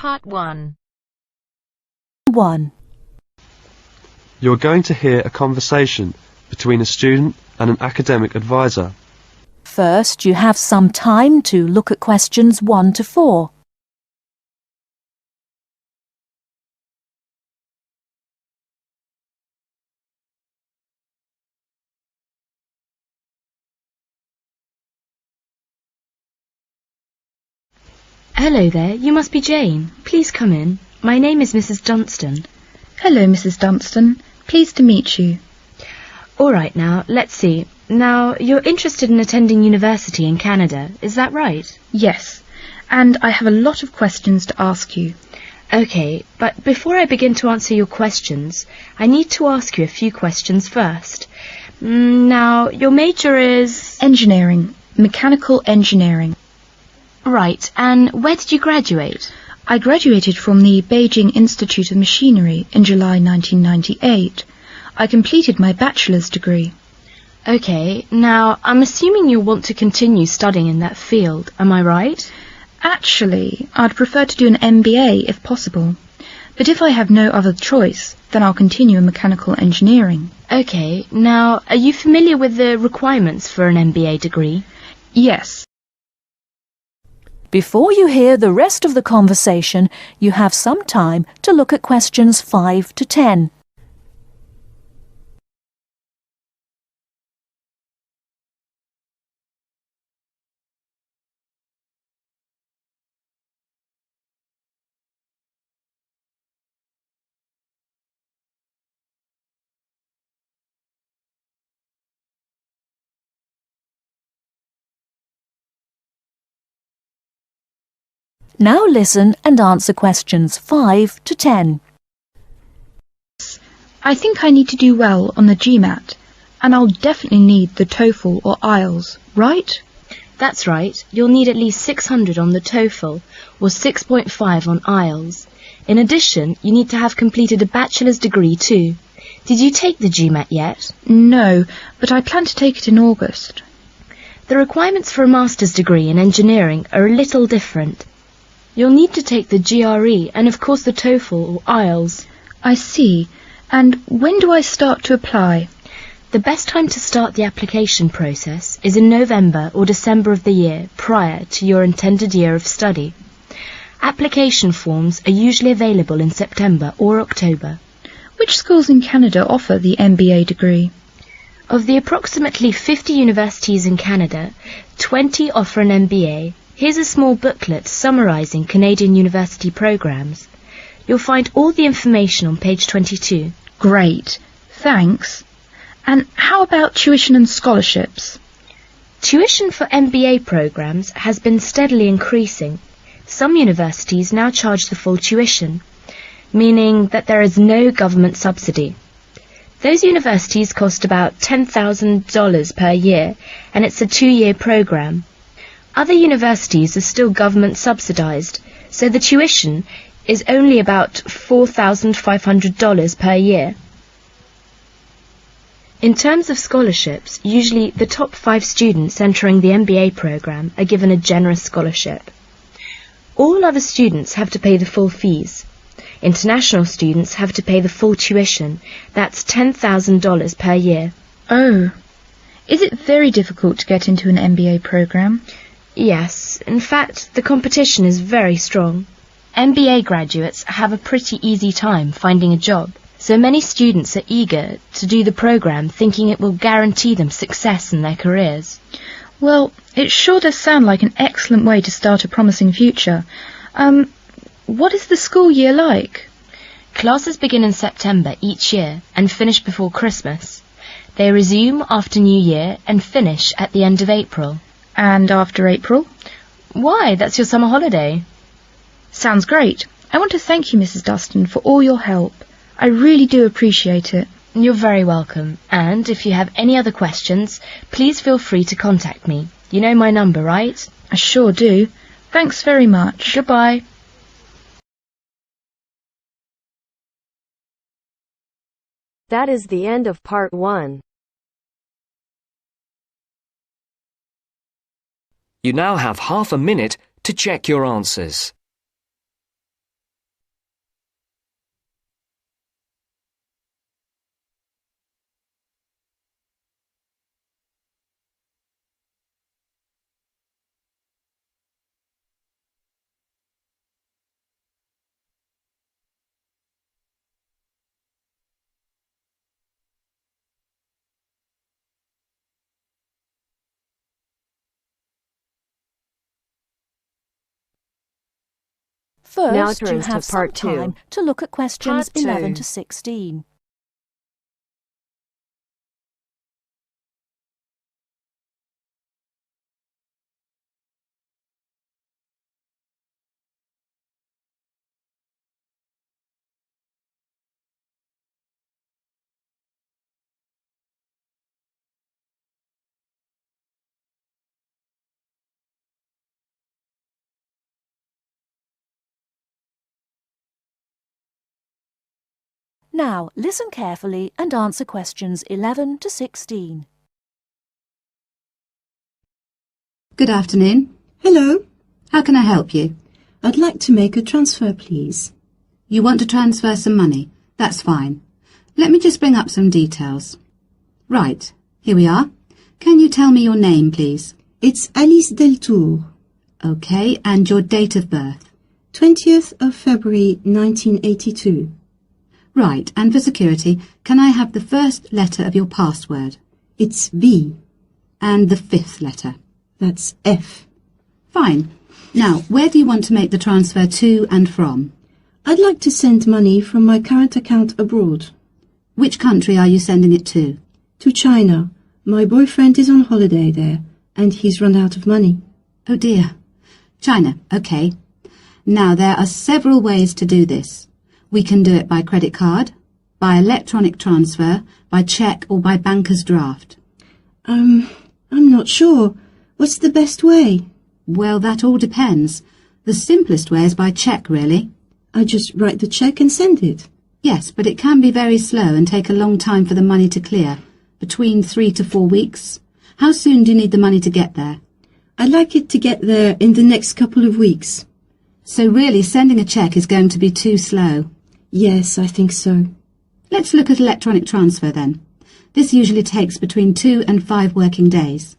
Part 1. 1. You're going to hear a conversation between a student and an academic advisor. First, you have some time to look at questions 1 to 4. Hello there, you must be Jane. Please come in. My name is Mrs. Dunstan. Hello, Mrs. Dunstan. Pleased to meet you. All right now, let's see. Now, you're interested in attending university in Canada, is that right? Yes, and I have a lot of questions to ask you. Okay, but before I begin to answer your questions, I need to ask you a few questions first. Now, your major is... Engineering. Mechanical engineering. Right, and where did you graduate? I graduated from the Beijing Institute of Machinery in July 1998. I completed my bachelor's degree. Okay, now, I'm assuming you'll want to continue studying in that field, am I right? Actually, I'd prefer to do an MBA if possible. But if I have no other choice, then I'll continue in mechanical engineering. Okay, now, are you familiar with the requirements for an MBA degree? Yes. Before you hear the rest of the conversation, you have some time to look at questions 5 to 10. Now listen and answer questions 5 to 10. I think I need to do well on the GMAT, and I'll definitely need the TOEFL or IELTS, right? That's right. You'll need at least 600 on the TOEFL or 6.5 on IELTS. In addition, you need to have completed a bachelor's degree too. Did you take the GMAT yet? No, but I plan to take it in August. The requirements for a master's degree in engineering are a little different. You'll need to take the GRE and of course the TOEFL or IELTS. I see. And when do I start to apply? The best time to start the application process is in November or December of the year prior to your intended year of study. Application forms are usually available in September or October. Which schools in Canada offer the MBA degree? Of the approximately 50 universities in Canada, 20 offer an MBA. Here's a small booklet summarising Canadian university programmes. You'll find all the information on page 22. Great, thanks. And how about tuition and scholarships? Tuition for MBA programmes has been steadily increasing. Some universities now charge the full tuition, meaning that there is no government subsidy. Those universities cost about $10,000 per year, and it's a 2-year programme. Other universities are still government subsidised, so the tuition is only about $4,500 per year. In terms of scholarships, usually the top 5 students entering the MBA programme are given a generous scholarship. All other students have to pay the full fees. International students have to pay the full tuition, that's $10,000 per year. Oh, is it very difficult to get into an MBA programme? Yes, in fact, the competition is very strong. MBA graduates have a pretty easy time finding a job, so many students are eager to do the programme thinking it will guarantee them success in their careers. Well, it sure does sound like an excellent way to start a promising future. What is the school year like? Classes begin in September each year and finish before Christmas. They resume after New Year and finish at the end of April. And after April? Why, that's your summer holiday. Sounds great. I want to thank you, Mrs. Dunstan, for all your help. I really do appreciate it. You're very welcome. And if you have any other questions, please feel free to contact me. You know my number, right? I sure do. Thanks very much. Goodbye. That is the end of part 1. You now have half a minute to check your answers. First, you turns to have some part 2. time to look at questions Part 2. 11 to 16. Now, listen carefully and answer questions 11 to 16. Good afternoon. Hello. How can I help you? I'd like to make a transfer, please. You want to transfer some money? That's fine. Let me just bring up some details. Right, here we are. Can you tell me your name, please? It's Alice Deltour. Okay, and your date of birth? 20th of February 1982. Right, and for security, can I have the first letter of your password? It's B. And the fifth letter? That's F. Fine. Now, where do you want to make the transfer to and from? I'd like to send money from my current account abroad. Which country are you sending it to? To China. My boyfriend is on holiday there, and he's run out of money. Oh dear. China, okay. Now, there are several ways to do this. We can do it by credit card, by electronic transfer, by cheque or by banker's draft. I'm not sure. What's the best way? Well, that all depends. The simplest way is by cheque, really. I just write the cheque and send it. Yes, but it can be very slow and take a long time for the money to clear. Between 3 to 4 weeks. How soon do you need the money to get there? I'd like it to get there in the next couple of weeks. So really, sending a cheque is going to be too slow. Yes, I think so. Let's look at electronic transfer then. This usually takes between 2 and 5 working days.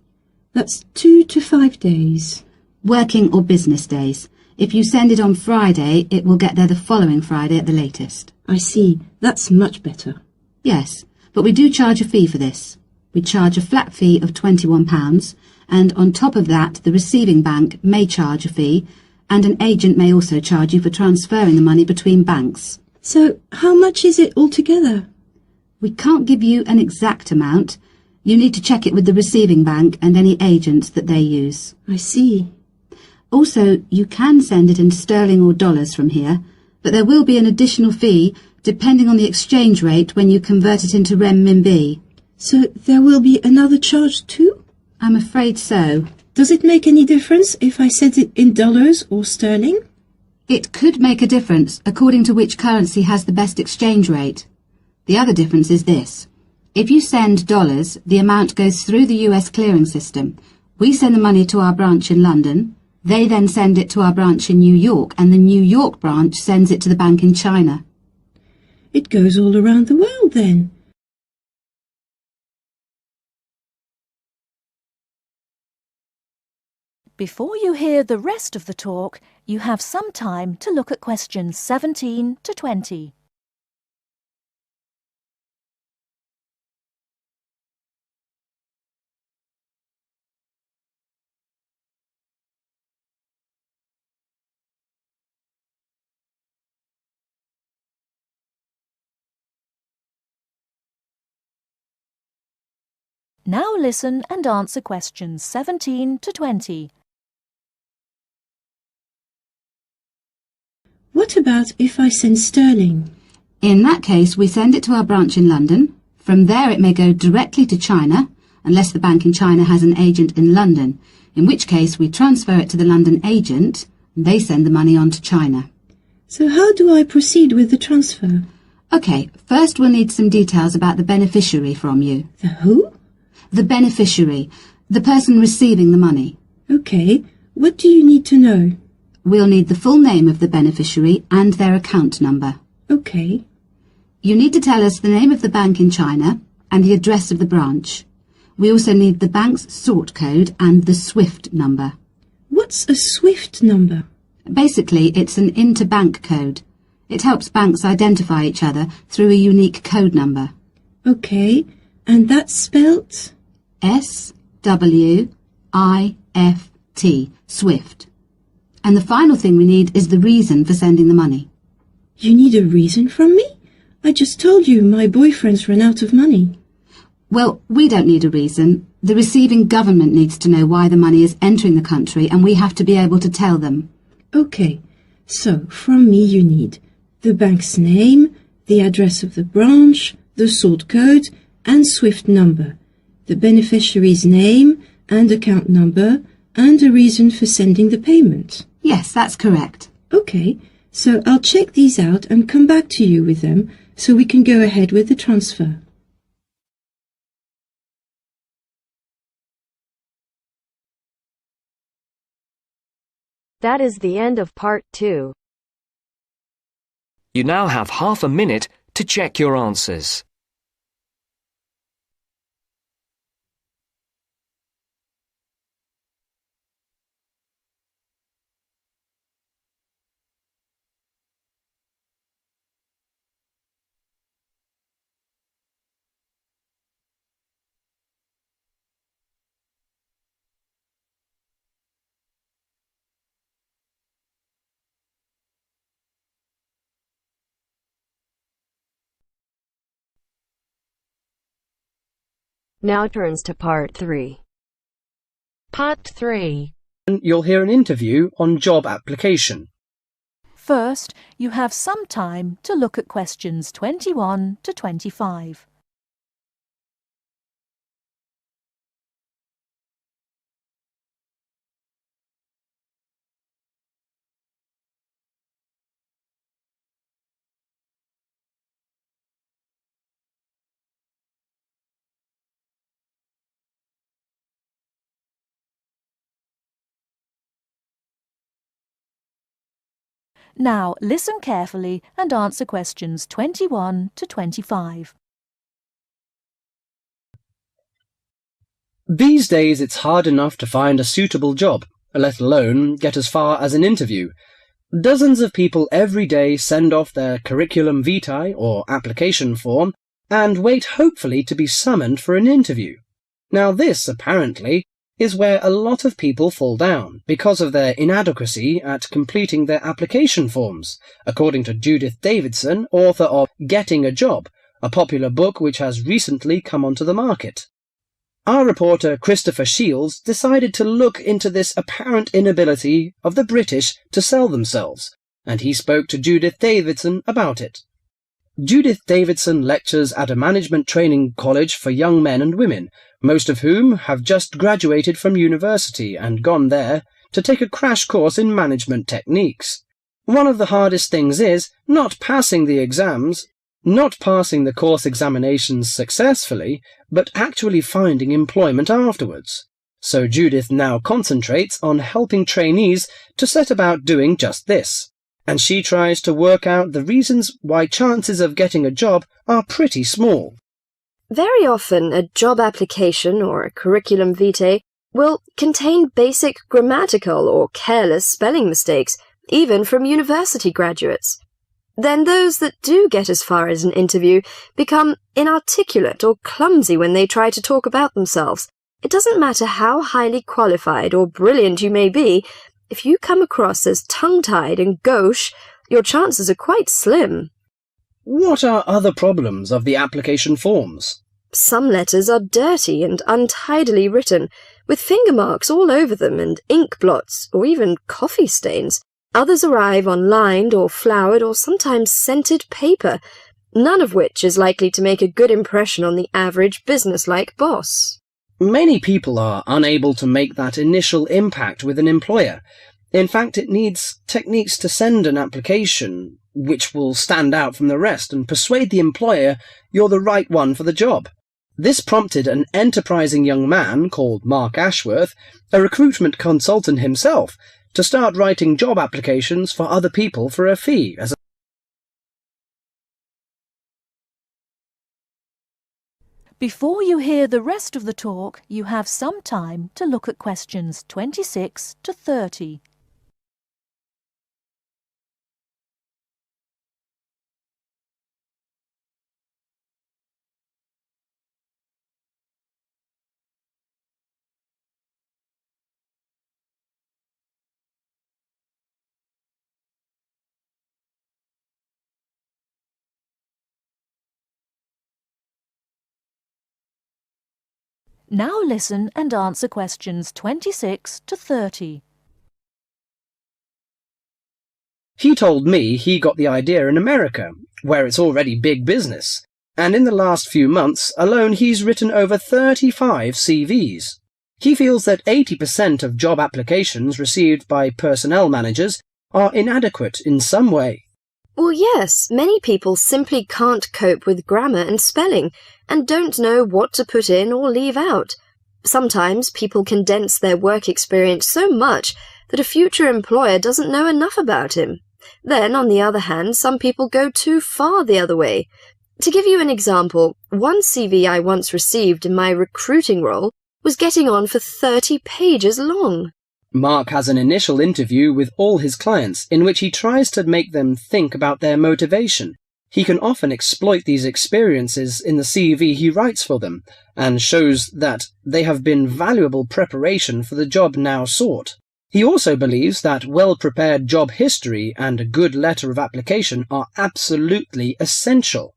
That's 2 to 5 days. Working or business days. If you send it on Friday, it will get there the following Friday at the latest. I see. That's much better. Yes, but we do charge a fee for this. We charge a flat fee of £21, and on top of that, the receiving bank may charge a fee, and an agent may also charge you for transferring the money between banks. So, how much is it altogether? We can't give you an exact amount. You need to check it with the receiving bank and any agents that they use. I see. Also, you can send it in sterling or dollars from here, but there will be an additional fee depending on the exchange rate when you convert it into renminbi. So, there will be another charge too? I'm afraid so. Does it make any difference if I send it in dollars or sterling? It could make a difference according to which currency has the best exchange rate. The other difference is this. If you send dollars, the amount goes through the US clearing system. We send the money to our branch in London. They then send it to our branch in New York, and the New York branch sends it to the bank in China. It goes all around the world then. Before you hear the rest of the talk, you have some time to look at questions 17 to 20. Now listen and answer questions 17 to 20. What about if I send sterling? In that case, we send it to our branch in London. From there it may go directly to China, unless the bank in China has an agent in London, in which case we transfer it to the London agent, and they send the money on to China. So how do I proceed with the transfer? OK, first we'll need some details about the beneficiary from you. The who? The beneficiary, the person receiving the money. OK, what do you need to know? We'll need the full name of the beneficiary and their account number. OK. You need to tell us the name of the bank in China and the address of the branch. We also need the bank's sort code and the SWIFT number. What's a SWIFT number? Basically, it's an interbank code. It helps banks identify each other through a unique code number. OK, and that's spelt? SWIFT, SWIFT. And the final thing we need is the reason for sending the money. You need a reason from me? I just told you my boyfriend's run out of money. Well, we don't need a reason. The receiving government needs to know why the money is entering the country, and we have to be able to tell them. Okay, so from me you need the bank's name, the address of the branch, the sort code and SWIFT number, the beneficiary's name and account number, and a reason for sending the payment. Yes, that's correct. Okay, so I'll check these out and come back to you with them so we can go ahead with the transfer. That is the end of part 2. You now have half a minute to check your answers. Now turns to part 3. Part 3. You'll hear an interview on job application. First, you have some time to look at questions 21 to 25. Now listen carefully and answer questions 21 to 25. These days it's hard enough to find a suitable job, let alone get as far as an interview. Dozens of people every day send off their curriculum vitae or application form and wait hopefully to be summoned for an interview. Now this, apparently, is where a lot of people fall down because of their inadequacy at completing their application forms, according to Judith Davidson, author of Getting a Job, a popular book which has recently come onto the market. Our reporter Christopher Shields decided to look into this apparent inability of the British to sell themselves, and he spoke to Judith Davidson about it. Judith Davidson lectures at a management training college for young men and women, most of whom have just graduated from university and gone there to take a crash course in management techniques. One of the hardest things is not passing the exams, not passing the course examinations successfully, but actually finding employment afterwards. So Judith now concentrates on helping trainees to set about doing just this. And she tries to work out the reasons why chances of getting a job are pretty small. Very often, a job application or a curriculum vitae will contain basic grammatical or careless spelling mistakes, even from university graduates. Then those that do get as far as an interview become inarticulate or clumsy when they try to talk about themselves. It doesn't matter how highly qualified or brilliant you may be, if you come across as tongue-tied and gauche, your chances are quite slim. What are other problems of the application forms? Some letters are dirty and untidily written, with finger marks all over them and ink blots or even coffee stains. Others arrive on lined or flowered or sometimes scented paper, none of which is likely to make a good impression on the average business-like boss. Many people are unable to make that initial impact with an employer. In fact, it needs techniques to send an application which will stand out from the rest and persuade the employer you're the right one for the job. This prompted an enterprising young man called Mark Ashworth, a recruitment consultant himself, to start writing job applications for other people for a fee as a Before you hear the rest of the talk, you have some time to look at questions 26 to 30. Now listen and answer questions 26 to 30. He told me he got the idea in America, where it's already big business, and in the last few months alone he's written over 35 CVs. He feels that 80% of job applications received by personnel managers are inadequate in some way. Well, yes, many people simply can't cope with grammar and spelling and don't know what to put in or leave out. Sometimes people condense their work experience so much that a future employer doesn't know enough about him. Then, on the other hand, some people go too far the other way. To give you an example, one CV I once received in my recruiting role was getting on for 30 pages long. Mark has an initial interview with all his clients in which he tries to make them think about their motivation. He can often exploit these experiences in the CV he writes for them and shows that they have been valuable preparation for the job now sought. He also believes that well-prepared job history and a good letter of application are absolutely essential.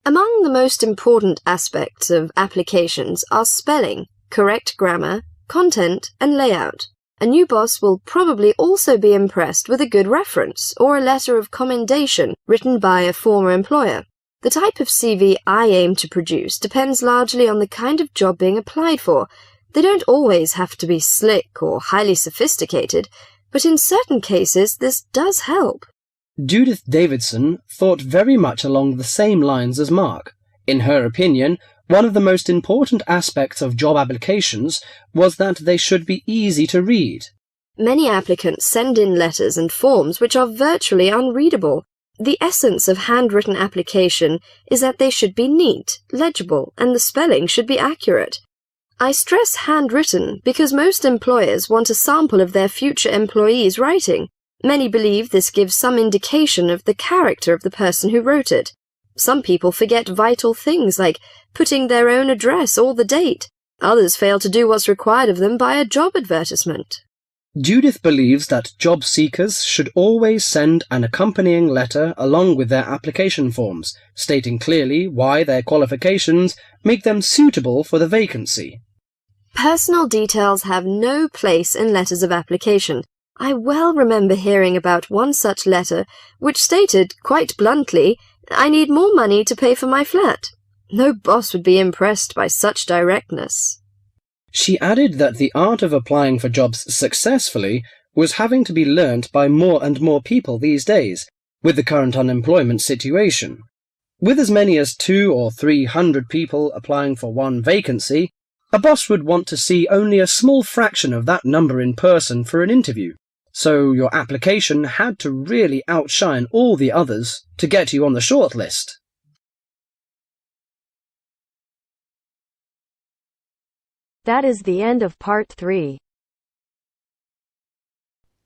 Among the most important aspects of applications are spelling, correct grammar, content, and layout. A new boss will probably also be impressed with a good reference or a letter of commendation written by a former employer. The type of CV I aim to produce depends largely on the kind of job being applied for. They don't always have to be slick or highly sophisticated, but in certain cases this does help. Judith Davidson thought very much along the same lines as Mark. In her opinion, one of the most important aspects of job applications was that they should be easy to read. Many applicants send in letters and forms which are virtually unreadable. The essence of handwritten application is that they should be neat, legible, and the spelling should be accurate. I stress handwritten because most employers want a sample of their future employees' writing. Many believe this gives some indication of the character of the person who wrote it. Some people forget vital things like putting their own address or the date. Others fail to do what's required of them by a job advertisement. Judith believes that job seekers should always send an accompanying letter along with their application forms, stating clearly why their qualifications make them suitable for the vacancy. Personal details have no place in letters of application. I well remember hearing about one such letter which stated, quite bluntly, "I need more money to pay for my flat." No boss would be impressed by such directness. She added that the art of applying for jobs successfully was having to be learnt by more and more people these days, with the current unemployment situation. With as many as 200 or 300 people applying for one vacancy, a boss would want to see only a small fraction of that number in person for an interview. So your application had to really outshine all the others to get you on the shortlist. That is the end of part 3.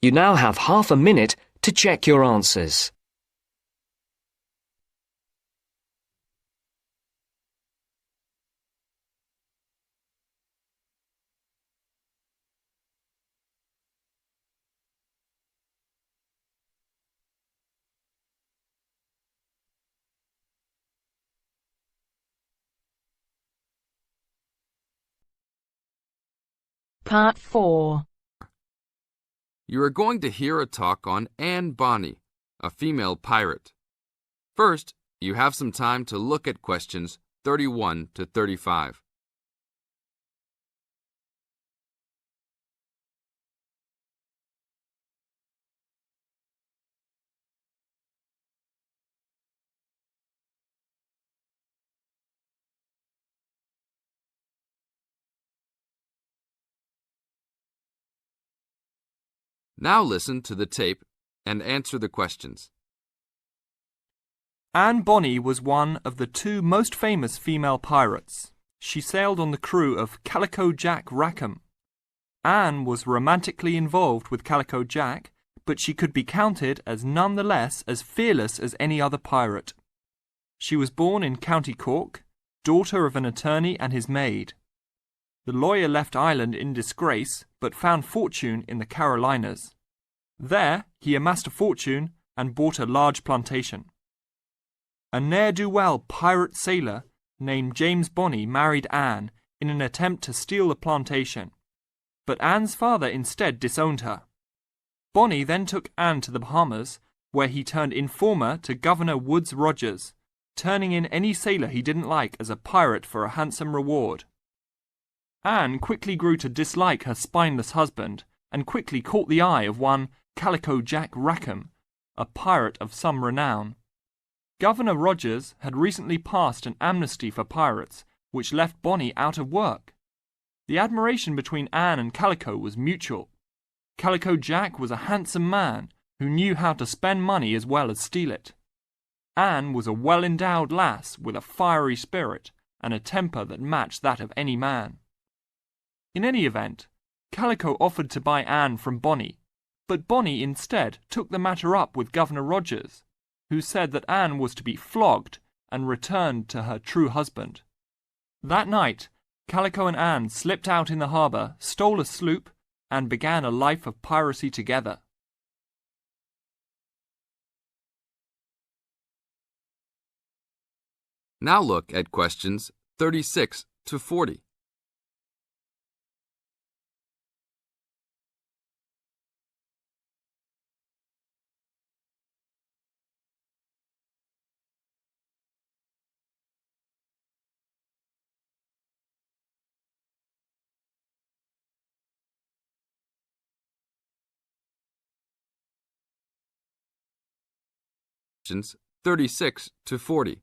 You now have half a minute to check your answers. Part 4. You are going to hear a talk on Anne Bonny, a female pirate. First, you have some time to look at questions 31 to 35. Now listen to the tape and answer the questions. Anne Bonny was one of the 2 most famous female pirates. She sailed on the crew of Calico Jack Rackham. Anne was romantically involved with Calico Jack, but she could be counted as none the less as fearless as any other pirate. She was born in County Cork, daughter of an attorney and his maid. The lawyer left Ireland in disgrace, but found fortune in the Carolinas. There, he amassed a fortune and bought a large plantation. A ne'er-do-well pirate sailor named James Bonny married Anne in an attempt to steal the plantation, but Anne's father instead disowned her. Bonnie then took Anne to the Bahamas, where he turned informer to Governor Woodes Rogers, turning in any sailor he didn't like as a pirate for a handsome reward. Anne quickly grew to dislike her spineless husband and quickly caught the eye of one Calico Jack Rackham, a pirate of some renown. Governor Rogers had recently passed an amnesty for pirates, which left Bonnie out of work. The admiration between Anne and Calico was mutual. Calico Jack was a handsome man who knew how to spend money as well as steal it. Anne was a well-endowed lass with a fiery spirit and a temper that matched that of any man. In any event, Calico offered to buy Anne from Bonnie, but Bonnie instead took the matter up with Governor Rogers, who said that Anne was to be flogged and returned to her true husband. That night, Calico and Anne slipped out in the harbour, stole a sloop, and began a life of piracy together. Now look at questions 36 to 40. Questions 36 to 40.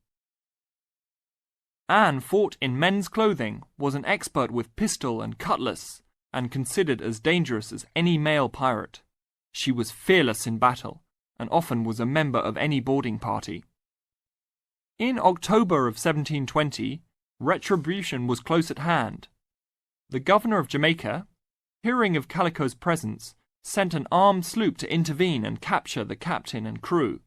Anne fought in men's clothing, was an expert with pistol and cutlass, and considered as dangerous as any male pirate. She was fearless in battle, and often was a member of any boarding party. In October of 1720, retribution was close at hand. The governor of Jamaica, hearing of Calico's presence, sent an armed sloop to intervene and capture the captain and crew.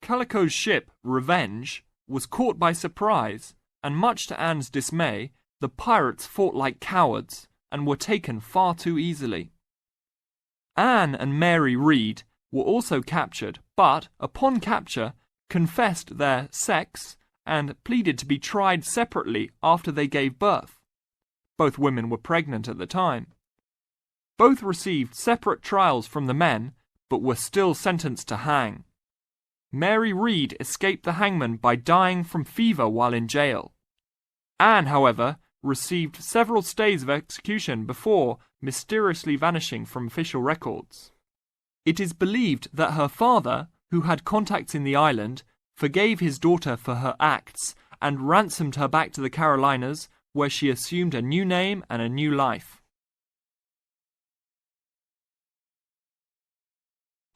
Calico's ship, Revenge, was caught by surprise, and much to Anne's dismay, the pirates fought like cowards and were taken far too easily. Anne and Mary Read were also captured, but, upon capture, confessed their sex and pleaded to be tried separately after they gave birth. Both women were pregnant at the time. Both received separate trials from the men, but were still sentenced to hang. Mary Read escaped the hangman by dying from fever while in jail. Anne, however, received several stays of execution before mysteriously vanishing from official records. It is believed that her father, who had contacts in the island, forgave his daughter for her acts and ransomed her back to the Carolinas, where she assumed a new name and a new life.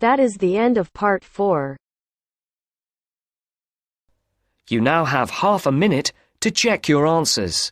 That is the end of part 4. You now have half a minute to check your answers.